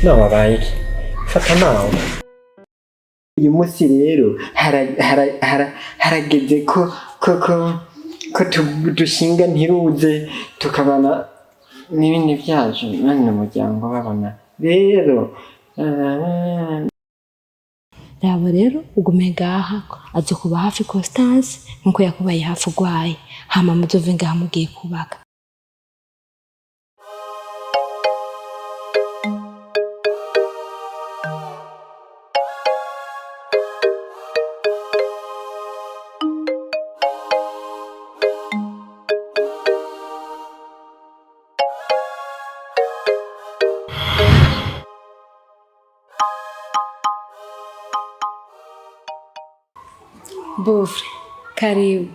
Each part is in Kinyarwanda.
No wabaye fata nawe uyu munsi rero harageze ko dushinga ntiruze tukabana n'ibindi byacu none umuryango babona rero rabo rero ugume ngaha aje kuba hafi Constance nkuko yakubaye hafi ugwaye hama muzove ngaha mugiye kubaka Bufre, karibu.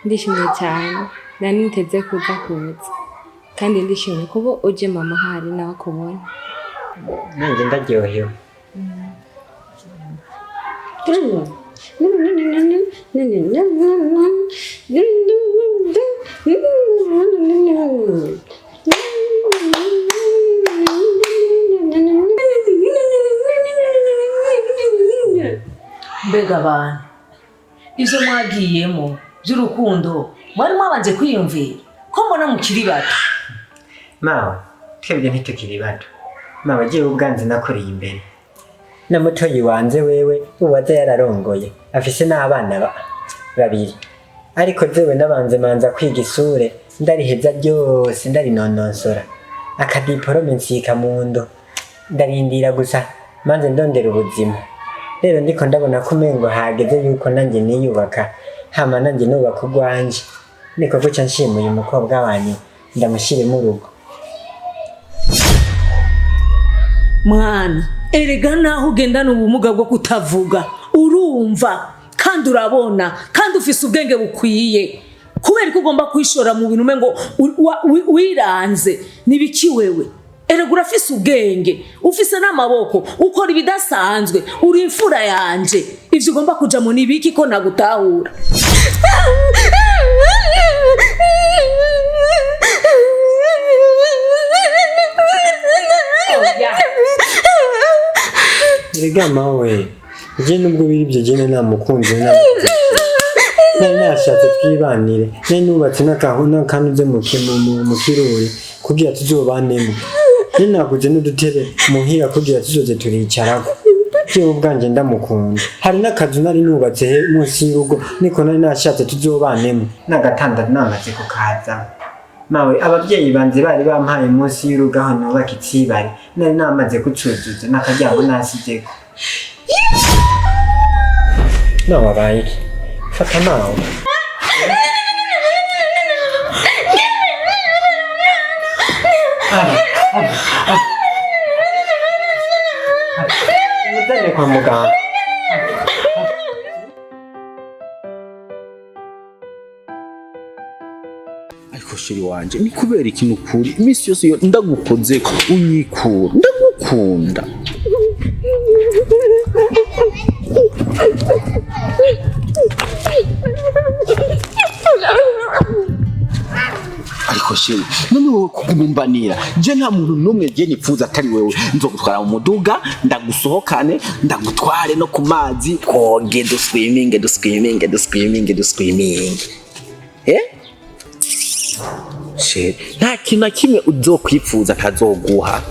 Ndishimye cyane. Nani niteze kuza kandi ndishimye kubo uje mama hari nawe kubona. Nanjye ndaryohewe. Mbega abantu izo mwagiyemo by'urukundo mwari mwabanje kwiyumvira ko mbona mukiri bato mawe twebwe ntitukiri bato mawe giye ubwanze nakoreye imbere na mutoyi wanze wewe uwaza yararongoye afise n'abana babiri ariko zewe nabanze manza kwiga isure ndariheza ryose ndarinononsora akadiporome nsika mundo ndarindira gusa manze ndondera ubuzima rero ndiko ndabona ko umengo hageze yuko nanjye niyubaka hama nanjye nubaka ugwanje niko guca nshimuye umukobwa wanyu ndamushire mu rugo mwana erega naho ugendana ubumuga bwo kutavuga urumva kandi urabona kandi ufise ubwenge bukwiye kubera ko ugomba kwishora mu bintu umengo wiranze nibiki wewe erega urafise ubwenge ufise n'amaboko ukora ibidasanzwe uri imfura yanje ivyo ugomba kuja mu nibiki ko nagutahura erega mawe je nubwo biri byo je namukunze nari nashatse twibanire nari nubatse n'akahuna kandi uze mu kiruri kugira tuzobanemo ninaguze n'udutebe muhira kugira tuzoze turicarako jewe ubwanje ndamukunda hari n'akazu nari nubatse munsi y'urugo niko nari nashatse tuzobanemo n'agatanda namaze kukaza mawe abavyeyi banze bari bampaye munsi y'urugo aho nubaka itsibari nari namaze kucuzuza n'akaryango nasizeko no wabaye fata nawe muzane kwa muganga ariko shiri wanje ni kubera ikintu kuri imisi yose yo ndagukoze unyikura ndagukunda ariko shiri none wowe kugumbanira je nta muntu numwe je nipfuza atari wewe nzogutwara mu muduga ndagusohokane ndagutware no ku mazi twoge duswiminge nta kintu na kimwe uzokwifuza ntazoguha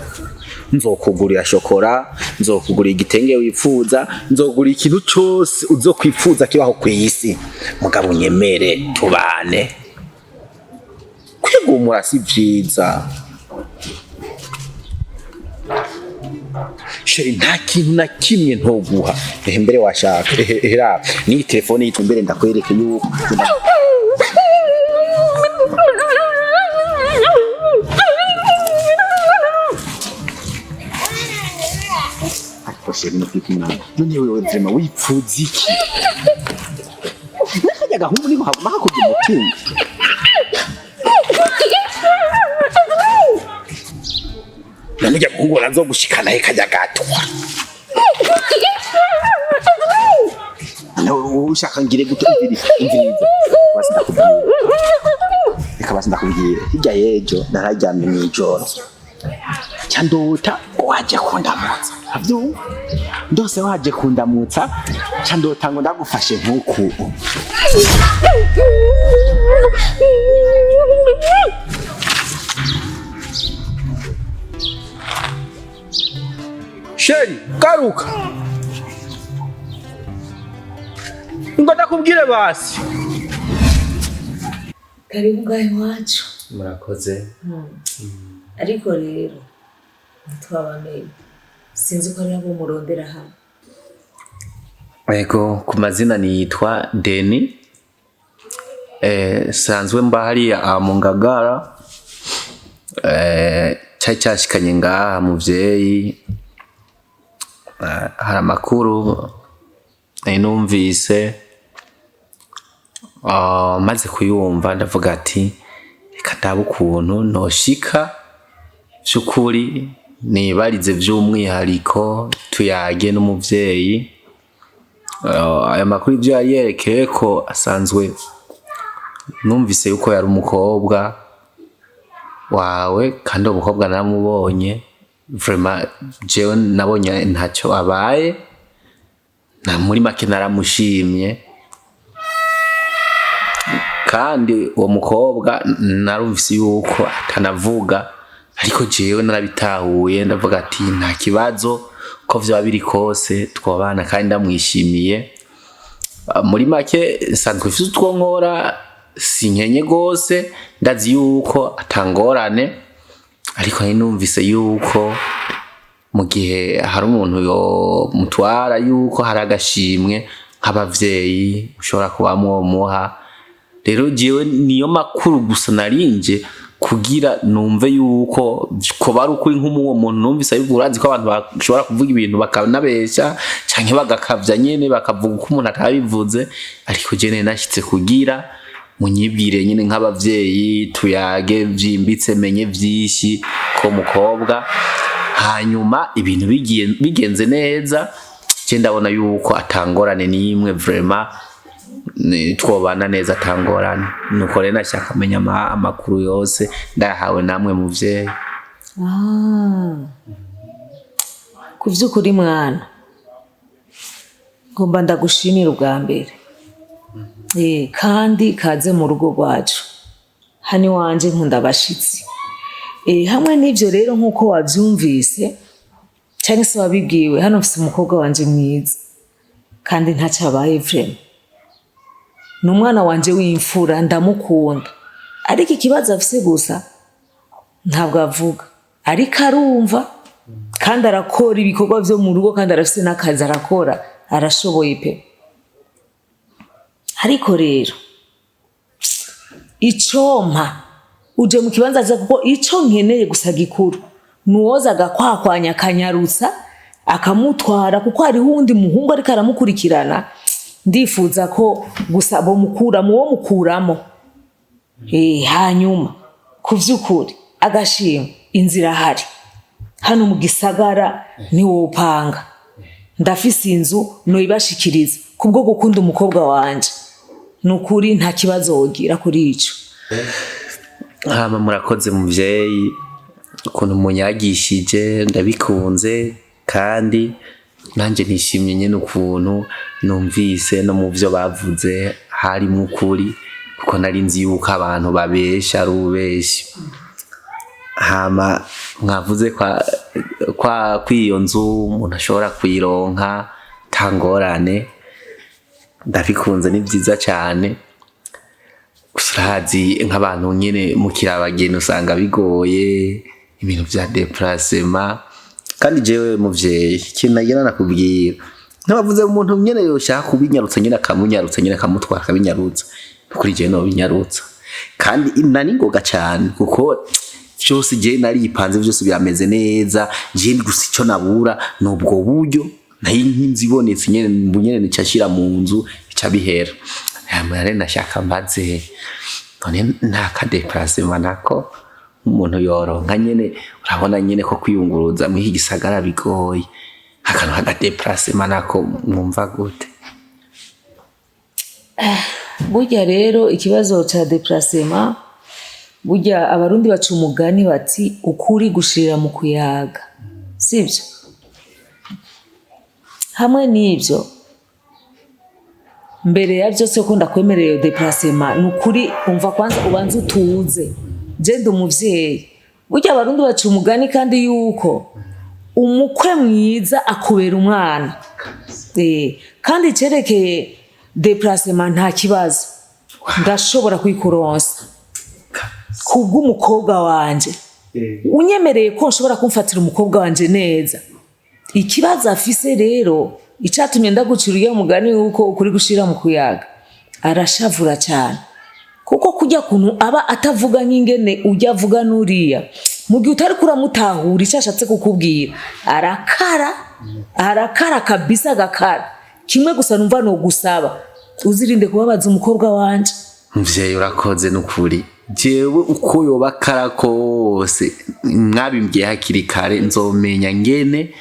nzokugurira shokora nzokugurira igitenge wifuza nzogurira ikintu cyose uzokwifuza kibaho ku isi mugabo unyemere tubane kwigumura si byiza sheri nta kintu na kimwe ntoguha mbere washaka era ni telefone yitwa mbere ndakwereke yuko sheri no kwikina none wewe vrema wipfuza iki nakajya gahungu niko haguma hakurya umutima namujya muhungu arazogushikana he kajya gatwa ushaka ngire gutumviriza basi ndakubwira hirya yejo nararyamye mw'ijoro cyandota waje kundamutsa avyumva ndose waje kundamutsa cyandota ngo ndagufashe nkuku sheri garuka ngo ndakubwire basi karibu gahe wacu murakoze ariko rero ntitwabamenye sinzi ko ari abo murondera hano Ego ku mazina nitwa Deni sanzwe mba hariya mu Ngagara cyashikanye ngaha muvyeyi hari amakuru numvise maze kuyumva ndavuga ati reka ndabe ukuntu noshika by'ukuri nibarize by'umwihariko tuyage n'umuvyeyi aya makuru ibyo yerekeye ko asanzwe numvise yuko yari umukobwa wawe kandi umukobwa naramubonye vraiment jewe nabonye ntacyo abaye na muri make naramushimye kandi uwo mukobwa narumvise yuko atanavuga ariko jewe narabitahuye ndavuga ati nta kibazo ko vyo biri kose twabana kandi ndamwishimiye muri make sanzwe mfise utwo nkora sinkenye gose ndazi yuko atangorane ariko numvise yuko mu gihe hari umuntu yo mutwara yuko hari agashimwe nk'abavyeyi ushobora kubamwo muha rero jewe niyo makuru gusa narinje kugira numve yuko ko bari ukuri nk'umuwo muntu numvise urazi ko abantu bashobora kuvuga ibintu bakanabesha canke bagakavya nyene bakavuga uko umuntu atabivuze ariko je nashyitse kugira munyibwire nyene nk'abavyeyi tuyage vyimbitse menye vyinshi ko mukobwa hanyuma ibintu bigenze neza je ndabona yuko atangorane nimwe vraiment twobana neza atangorane nuko rero nashaka menya amakuru yose ndahawe namwe muvyeyi ku vy'ukuri mwana ngomba ndagushimira ubwa mbere kandi kaze mu rugo rwacu hani wanje nkunda abashitsi hamwe n'ivyo rero nk'uko wavyumvise cyangwa se wabibwiwe hano mfise umukobwa wanje mwiza kandi ntacyabaye vraiment n'umwana wanje w'imfura ndamukunda ariko ikibazo afise gusa ntabwo avuga ariko arumva kandi arakora ibikorwa vyo mu rugo kandi arafise n'akazi arakora arashoboye pe ariko rero icompa uje mu kibanza cya kuko ico nkeneye gusa gikuru nuwoza agakwakwanya akanyarutsa akamutwara kuko hari uwundi muhungu ariko aramukurikirana ndifuza ko gusa bo mukuramo uwo mukuramo hanyuma ku vy'ukuri agashima inzira hari hano mu gisagara ni wopanga ndafise inzu noibashikiriza kubwo gukunda umukobwa wanje nukuri nta kibazo wogira kuri ico murakoze muvyeyi ukuntu munyagishije ndabikunze kandi nanje nishimye nyene ukuntu numvise no mu vyo bavuze hari mukuri kuko nari nzi yuko abantu babesha ari ubeshi hama mwavuze kwa kwiyo nzu umuntu ashobora kuyironka tangorane ndabikunze ni byiza cyane usirazi nk'abantu nyene mu kirabageni usanga bigoye ibintu vya déplacement kandi jewe muvyeyi ikintu nagira nakubwira ntabavuze umuntu nyene yoshaka kubinyarutsa nyene akamunyarutsa nyene akamutwara akabinyarutsa kuri jewe no binyarutsa kandi nani ngoga cyane kuko cyose je nari ipanze byose birameze neza je gusa ico nabura nubwo buryo nayi nzibonetse nyene nicashira mu nzu icabihera amare nashaka mbaze none nta ka déplacement nako umuntu yoronka nyene urabona nyene ko kwiyunguruza mu gisagara bigoye akantu hagadeplacement nako mwumva gute burya rero ikibazo ca déplacement burya abarundi baca umugani bati ukuri gushirira mu kuyaga sivyo hamwe n'ivyo mbere ya byose ko ndakwemereye déplacement nukuri umva kwanza ubanze utuze je ndi umuvyeyi burya abarundi baca umugani kandi yuko umukwe mwiza akubera umwana kandi cerekeye déplacement nta kibazo ndashobora kwikuronsa kubw'umukobwa wanje unyemereye ko nshobora kumfatira umukobwa wanje neza ikibazo afise rero icatumye ndagucira uyo mugani yuko ukuri gushira mu kuyaga arashavura cyane kuko kujya kuntu aba atavuga nk'ingene ujya avuga nuriya mu gihe utari kuramutahura icashatse kukubwira arakara kabisa agakara kimwe gusa numva no gusaba uzirinde kubabaza umukobwa wanje mvyeyi urakoze nukuri jewe uko yoba kara kose mwabimbwiye hakiri kare nzomenya ngene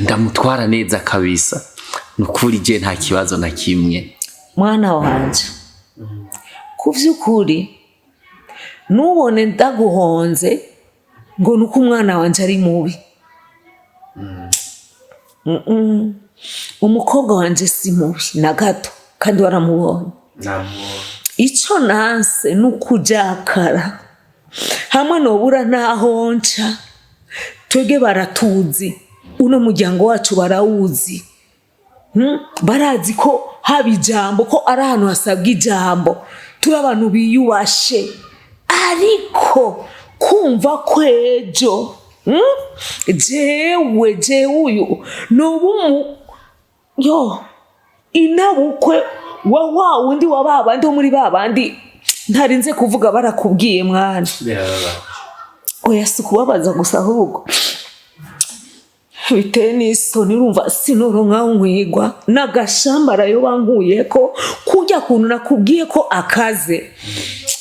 ndamutwara neza kabisa nukuri je nta kibazo na kimwe mwana wanje kuvyukuri nubone ndaguhonze ngo nuko umwana wanje ari mubi umukobwa wanje si mubi na gato kandi waramubonye ico nanse nukujakara hamwe nobura naho nca twege baratuzi uno muryango wacu barawuzi barazi ko haba ijambo ko ari ahantu hasabwa ijambo turi abantu biyubashe ariko kumva kwejo jewe uyu nobumu inabukwe wa wundi wa babandi wo muri babandi ntarinze kuvuga barakubwiye mwana oya si kubabaza gusa ahubwo biteye n'isoni urumva sinoronka nkwigwa n'agashambara yo bankuye ko kujya kuntu nakubwiye ko akaze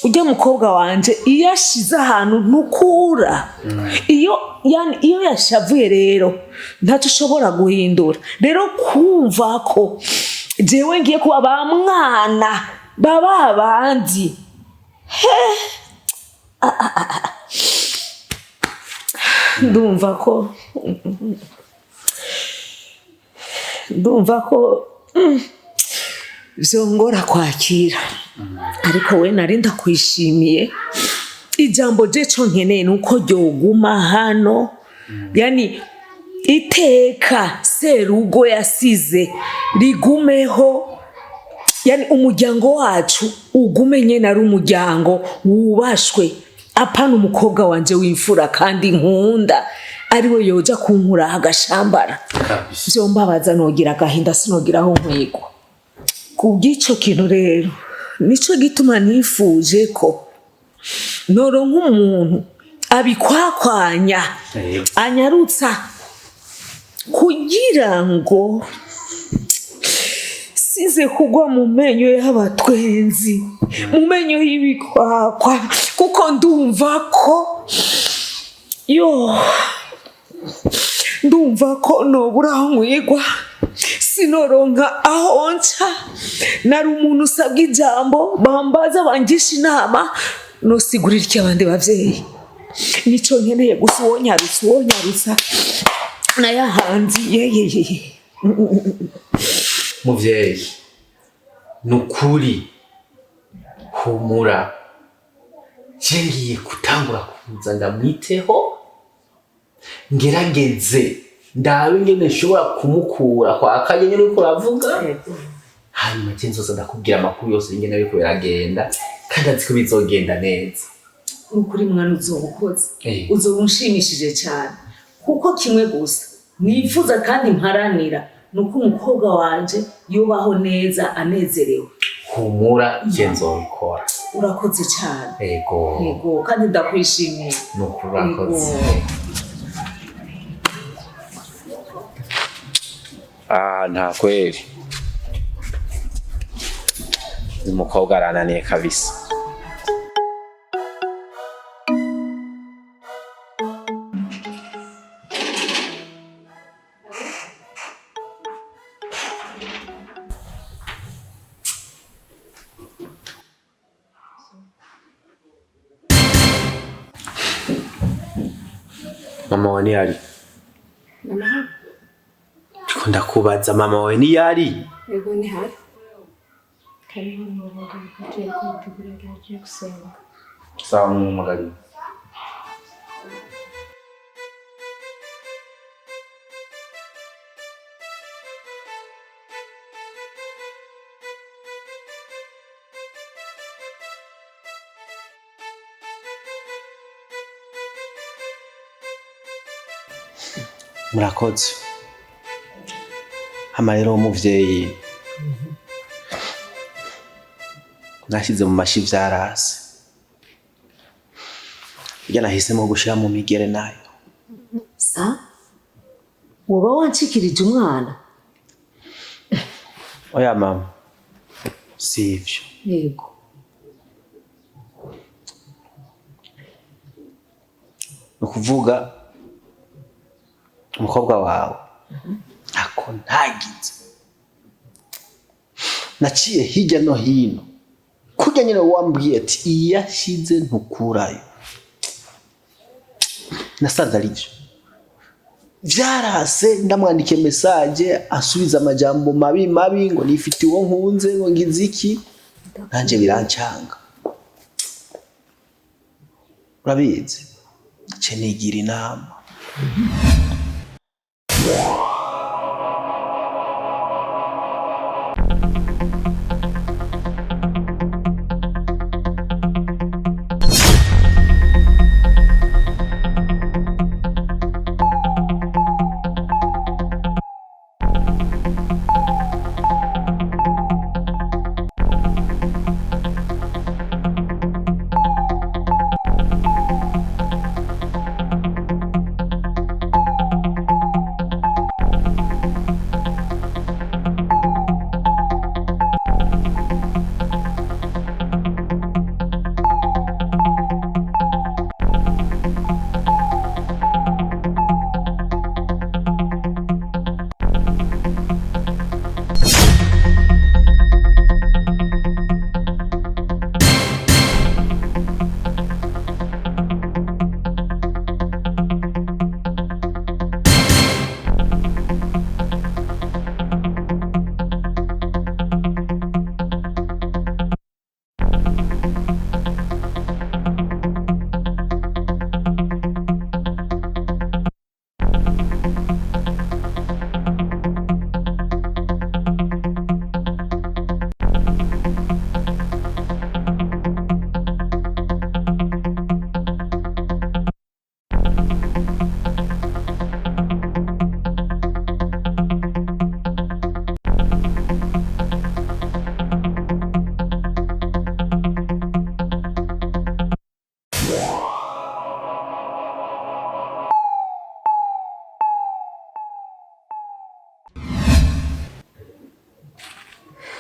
ujya mukobwa wanje iyo ashize ahantu ntukura iyo yashavuye rero ntacyo ushobora guhindura rero kumva ko jewe ngiye kuba ba mwana baba bandi ndumva ko vyongora kwakira ariko we nari ndakwishimiye ijambo je co nkeneye nuko ryoguma hano yani iteka serugo yasize rigumeho yani umuryango wacu ugume nyene ari umuryango wubashwe apana umukobwa wanje w'imfura kandi nkunda ariwe yoja kunkura agashambara vyombabaza nogira agahinda sinogiraho nkwego kubw'ico kintu rero nico gituma nifuje ko noronka umuntu abikwakwanya anyarutsa kugira ngo size kugwa mu menyo y'abatwenzi mu menyo y'ibikwakwa kuko ndumva ko nobura aho nkwigwa sinoronka aho nca nari umuntu usabwa ijambo bambaza bangisha inama nosigurira iki abandi bavyeyi nico nkeneye gusa uwonyarutsa nayahanzi yeyeyeye muvyeyi nukuri humura ngiye gutangura kuza ndamwiteho ngerageze ndabe ngene nshobora kumukura kwa kanye nuko uravuga hanyuma nzoza ndakubwira amakuru yose ngene ariko biragenda kandi azi ko bizogenda neza ukuri mwana uzobukoze uzobunshimishije cyane kuko kimwe gusa nifuza kandi mparanira nuko umukobwa wanje yubaho neza anezerewe humura nzobikora urakoze cyane yego kandi ndakwishimiye nuko urakoze nta kweli umukobwa arananiye kabisa Mama wawe ni yari? Mama hari. Ndiko ndakubaza mama wawe ni yari? Yego ni hari. Karibu mu rugo tugiye kwitegura gaje gusenga. Sawa mwumugari. Murakoze. Hama rero umuvyeyi nashize mu mashi vyarase. Ijya nahisemo gushira mu migere nayo. Sa? Woba wanshikirije umwana? Oya mama. Sivyo. Yego. Ukuvuga umukobwa wawe ako ntagize. Naciye hirya no hino kurya nyine wambwiye ati iyashize ntukurayo. Nasanze arivyo. Vyarase ndamwandike message asubiza amajambo mabi ngo nifite uwo nkunze ngo ngize iki. Nanje birancanga. Urabizi? Ce nigira inama.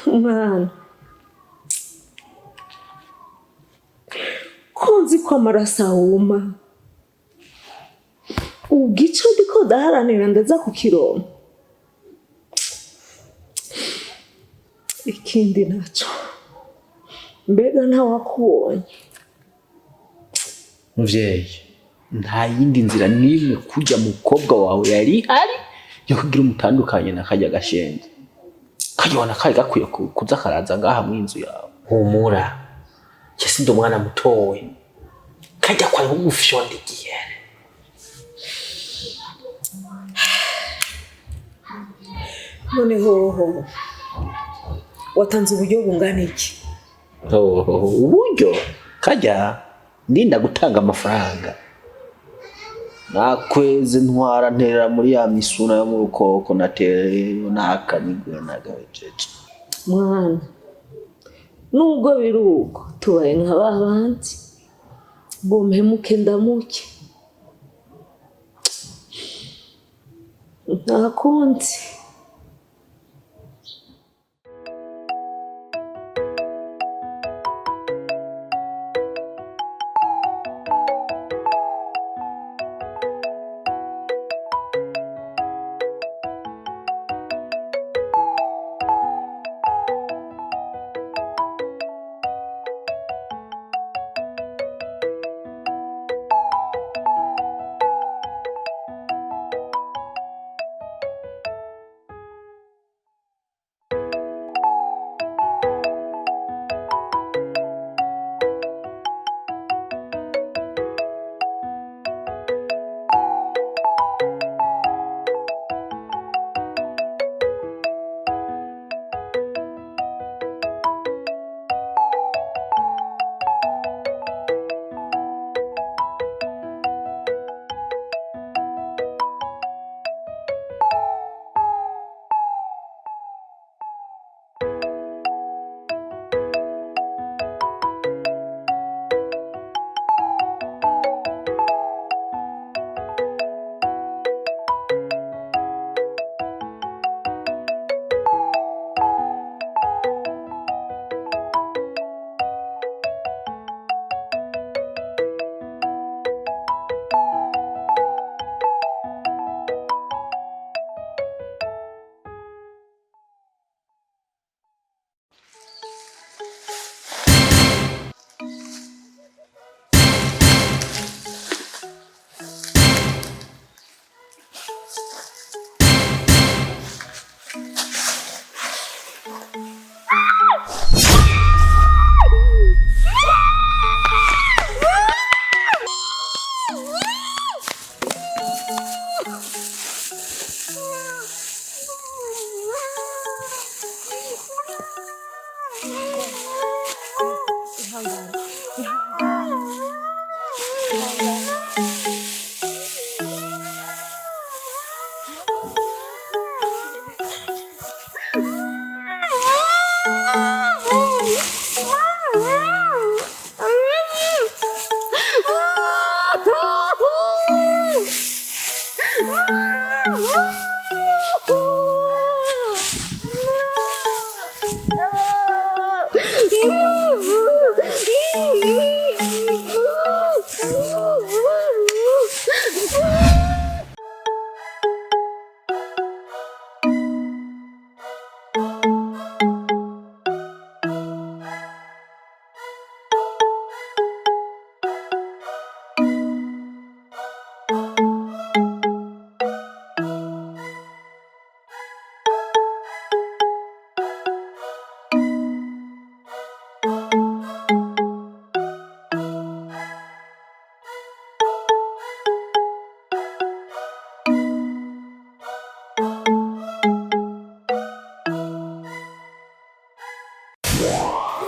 Mwana. Konzi ko amaraso ahuma. Ugico ndiko daharanira ndaza kukironka. Ikindi naco. Mbega ntawakubonye. Muvyeyi, nta yindi nzira nimwe kujya mukobwa wawe yari hari yo kugira umutandukanye na kajya gashenge. Kajyona kari gakwiye kuza karaza ngaha mu inzu yawe. Humura. Cyese ndo mwana mutowe. Kajya kwa ngufyondigiye. None hoho. Watanze uburyo bungana iki? Uburyo kajya ndinda gutanga amafaranga. Nakweze ntwara ntera muri ya misuna yo mu rukoko natere nakanigwe nagawejeje. Mwana. Nubwo biruko tubaye nk'abandi. Bompemuke ndamuke. Nakundi.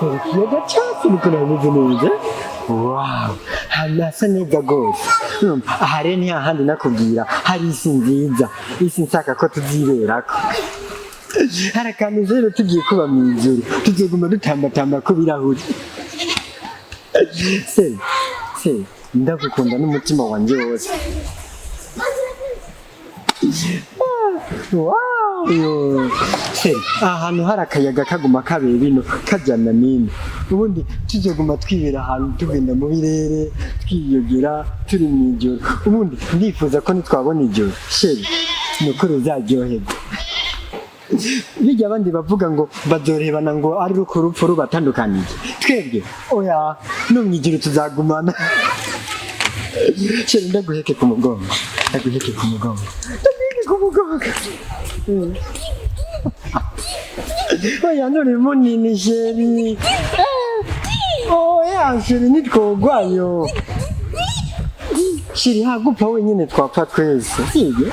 ikiyaga cyose niko nabizi neza. Wow, hanasa neza gose. Aha rero ni hahandi nakubwira hari isi nziza, isi nsaka ko tuziberako. Hari akantu rero tugiye kuba mu ijuru, tuzoguma dutambatamba ku birahuri. Se ndagukunda n'umutima wanje wose. Wow, ahantu hari akayaga kaguma kabera bino kajyana nino, ubundi tuzoguma twibera ahantu tugenda mu birere twiyogera turi mu ijoro. Ubundi ndifuza ko nitwabona ijoro sheri nukuri uzaryoherwa. Bijya abandi bavuga ngo bazorebana ngo ari urupfu rubatandukanije, twebwe oya no mu ijoro tuzagumana. Sheri ndaguheke ku mugongo, ndaguheke ku mugongo. Oya none munini sheri. Oya sheri nitwogwayo. Sheri hagupfa wenyine twapfa twese. Sibyo?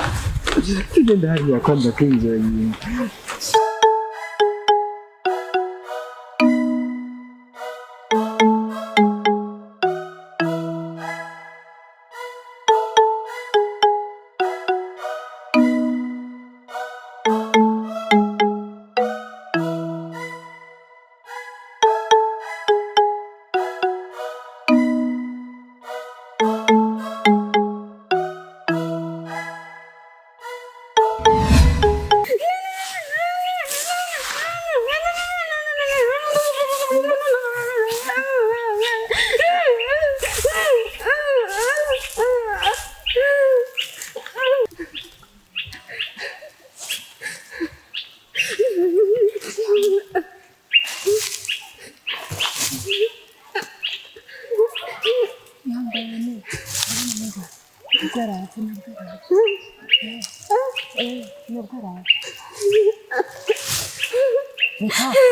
Tugenda hariya kwanza kwinjoyinga.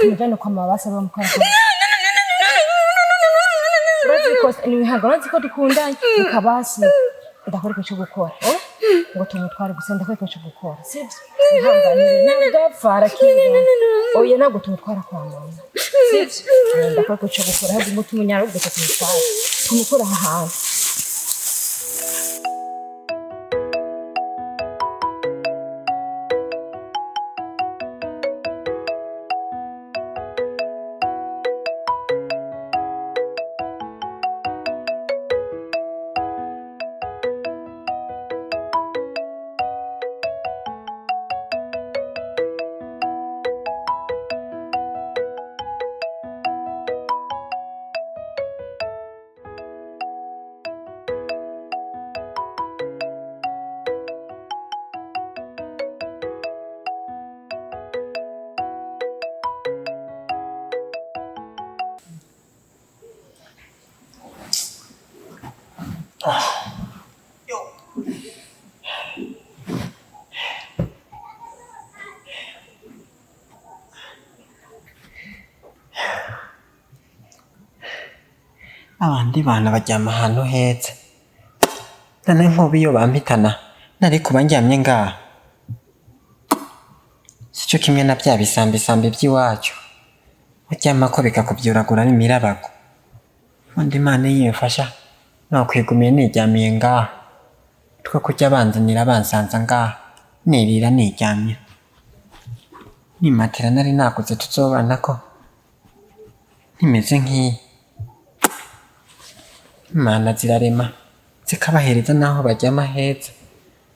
Tumejana kwa mabasa bamukora. Urazi ko dukundanye ukabasi ndakora cyo gukora ngo tumutware gusa ndakora cyo gukora sibyo ihanganire nagafara kinga oya ntabwo tumutwara kwa mama sibyo ndakora cyo gukora hadi mutumunyara ubwo tumutwara tumukora ahantu. Abandi bana bajyama ahantu heza. Nane nkubi yo bampitana nari kuba njyamye ngaha. Sico kimwe na bya bisambi by'iwacu. Ujyama ko bikakubyuragura n'imirabago. Undi Mana yimfasha nakwigumiye nijyamiye ngaha. Two kujya banzanira bansanza ngaha nirira nijyamye. Ni matera nari nakuze tuzobana ko nimeze nk'iyi. Imana zirarema zikabahereza naho bajyama heza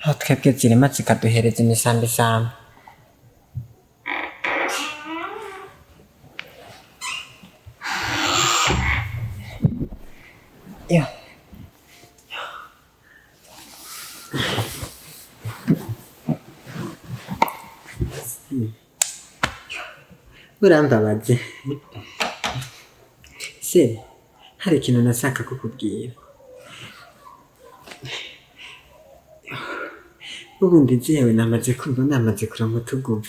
aho twebwe zirema zikaduhereza imisambi samba. Yo. Urambabaje. Se, hari ikintu nashaka kukubwira. Ubundi jewe namaze kuronka utuguvu.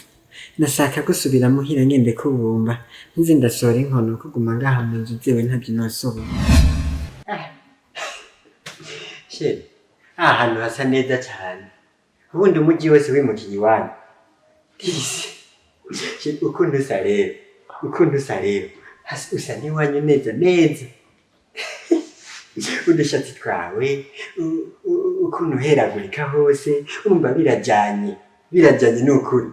Nashaka gusubira muhira ngende kubumba. Nzi ndasohora inkono kuguma ngaha mu nzu jewe ntabyo nosobora. She, ahantu hasa neza cyane. Ubundi umujyi wose wimukiye iwanyu. She, ukuntu usa rero. Usa n'iwanyu neza. Udushatsi twawe, ukuntu uheragurika hose, urumva birajyanye n'ukuri.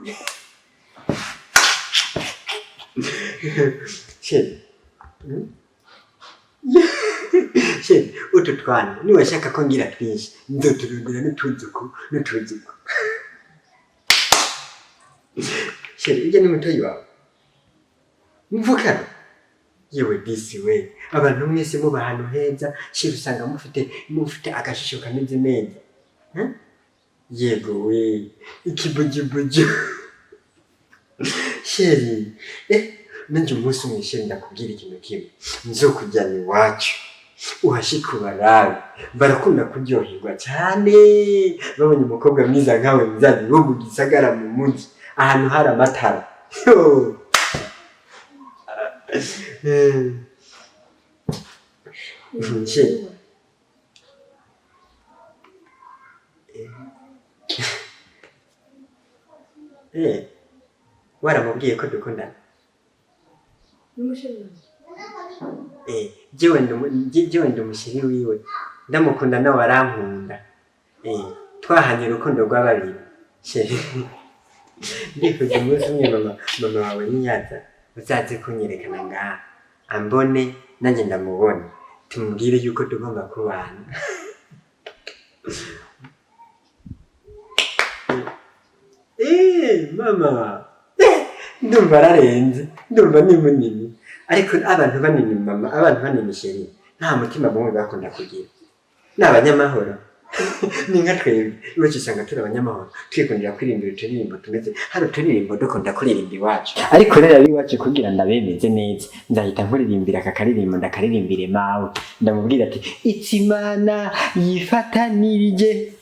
She, utu twana niwashaka ko ngira twinshi nzoturondera n'utuzuku. She, ujya n'umutoyi wawe mvukana yewe disi we, abantu mwese muba ahantu heza. She, usanga mufite agashisho kameze neza. Yego we, ikibujubuju. Sheri, nanjye umunsi umwe sheri ndakubwira ikintu kimwe. Nzokujyana iwacu uhashika ubarabe, barakunda kuryoherwa cyane babonye umukobwa mwiza nkawe muzajya wo mu gisagara mu mujyi ahantu hari amatara. Sheri, waramubwiye ko dukundana? Jewe ndi umushiri wiwe, ndamukunda nawe arankunda. Twahanye urukundo rwa babiri. Sheri, ndifuza umunsi umwe mama wawe niyaza uzaze kunyerekana ngaha ambone nanjye ndamubona, tumubwire yuko tugomba kubana. Mama, ndumva ararenze, ndumva ni munini. Ariko abantu banini mama, abantu banini sheri, nta mutima bumwe bakunda kugira. Ni abanyamahoro. Ni nka twebwe, iwacu usanga turi abanyamahoro, twikundira kwirimbira uturirimbo tumeze, hari uturirimbo dukunda kuririmba iwacu. Ariko rero iwacu kugira ndabemeze neza, nzahita nkuririmbira aka karirimbo ndakaririmbire mawe. Ndamubwira ati, Imana yifatanirije,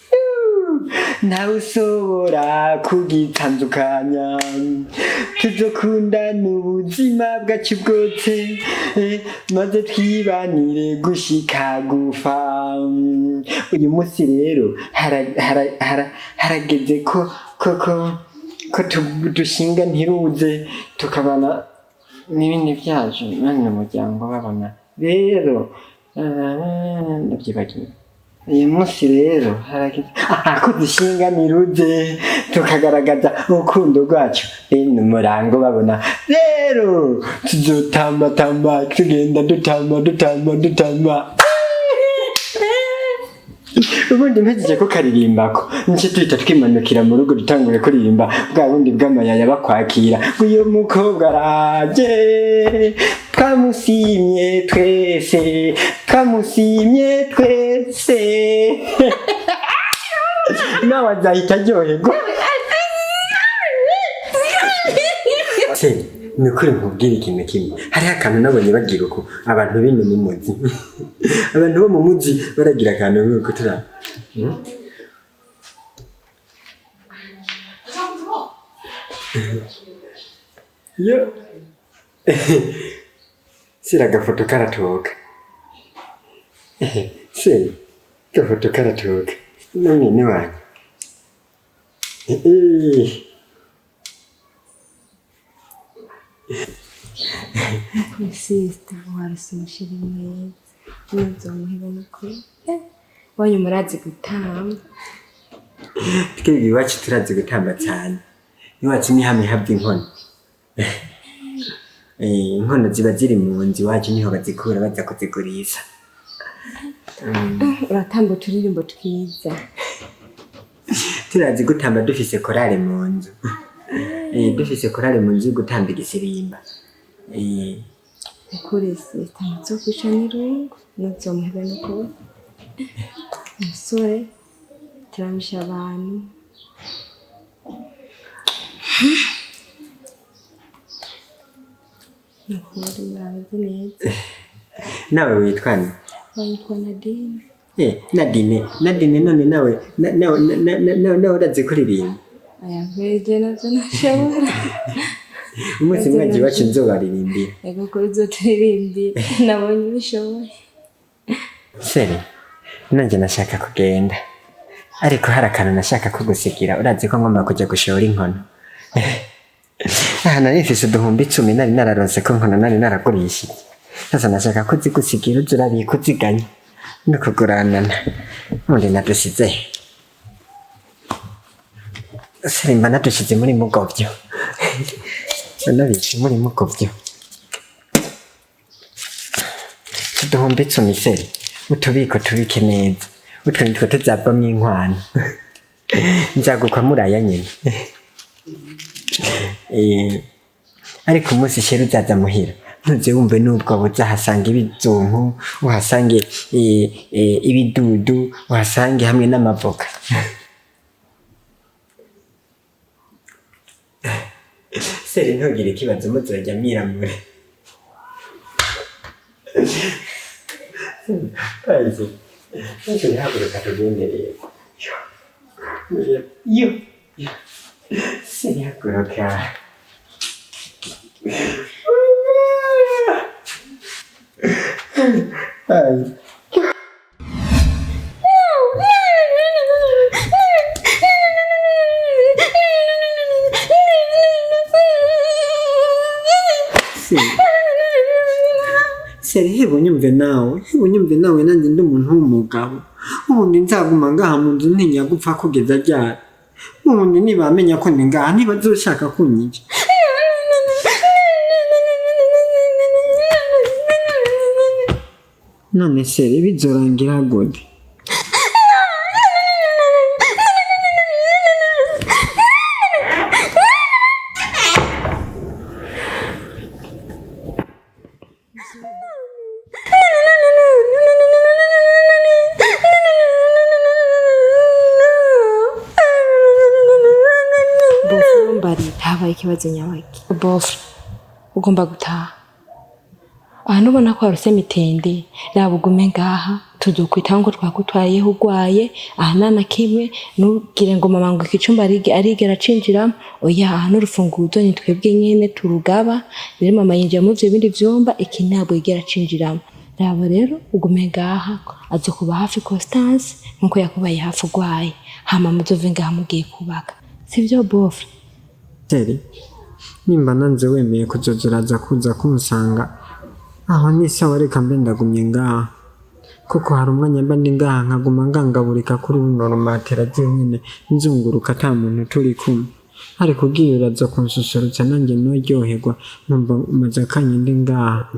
ntawe usobora kugitandukanya, tuzokundana ubuzima bwacu bwose, maze twibanire gushika gupfa. Uyu munsi rero harageze ko dushinga ntiruze tukabana n'ibindi byacu none umuryango babona. Rero ndabyibagiwe. Uyu munsi rero harageze ko dushinga ntiruze tukagaragaza urukundo rwacu n'umurango babona. Rero tuzotamba tugenda dutamba. Ubundi mpejeje ko karirimbako nico tuhita twimanukira mu rugo dutangure kuririmba bwa bundi bw'amayaya bakwakira. Uyu mukobwa araje, twamusimye twese. Nawe azahita aryoherwa. Ni ukuri nkubwira ikintu kimwe, hariho akantu nabonye bagira uko abantu bino mu mujyi. Abantu bo mu mujyi baragira akantu nk'uko turaba. Yo. Sira agafoto karatoka. Gafoto karatoka. None wanyu. Sister, warase umushiri mwiza. Nzomuheba n'ukuri. Wanyu murazi gutamba. Twebwe iwacu turazi gutamba cyane. Iwacu ni hamwe habwa inkono. Inkono ziba ziri mu nzu iwacu niho bazikura baza kuzigurisha. Uratamba uturirimbo twiza. turazi gutamba dufise korale mu nzu dufise korale mu nzu gutamba igisirimba kuri sita zo kwishanirungu nazo muhebene ko umusore turamisha abantu nakuri murabizi neza nawe witwa nde witwa Nadine Nadine none nawe urazi kuririmba aya veje nazo nashobora umunsi mwaje bacu nzobaririmbira ego kuri zo turirimbira nabonye bishoboye seri nanje nashaka kugenda ariko hari akantu nashaka kugusigira urazi ko ngomba kuja gushora inkono nari mfise uduhumbi 10 nari nararonse ko nkono nari naragurishije sasa nashaka kuzigusigira uzurabika uziganya no kuguranana none nadusize Serimba nadusize muri mugovyo nabishe muri mugovyo uduhumbi 10 seri utubiko tubike neza utwo nitwo tuzavamwo inkwano nzagukwa muraya nyene ariko umunsi sheri uzaza muhira ntuze wumve nubwo uzahasanga ibizunku uhasange ibidudu uhasange hamwe n'amavoka seri ntugire ikibazo muzajya mwiramure Baje Baje haguruka tugendereye yo seri haguruka Seri hebunyumve nawe nanjye ndi umuntu w'umugabo ubundi nzaguma ngaha mu nzu ntinya gupfa kugeza ryari ubundi nibamenya ko ndi ngaha ntibazoshaka kunyica none seri bizorangira gute habaye ikibazo nyabaki bofu ugomba gutaha ahantu ubona ko haruse mitende raba ugume ngaha tuzokwita ngo twagutwayeho ugwaye ahanana kimwe nugire ngo mama ngo ikicumba arigera cinjira oya ahantu urufunguzo ni twebwe nyene turugaba rero mama yinjira mu byo bindi vyomba iki ntabwo yigera cinjiramo raba rero ugume ngaha azokuba hafi Constance nkuko yakubaye hafi ugwaye hama muzove ngaha mugiye kubaka sivyo bofu seri nimba nanze wemeye kuzozuraza kuza kumusanga aho ni sawa reka mbe ndagumye ngaha kuko hari umwanya mba ndi ngaha nkaguma ngangaburika kuri buno rumatera nyine nzunguruka ata muntu turi kumwe ariko ugiye uraza kunsusurutsa nanjye noryoherwa numva umaze akanya ndi ngaha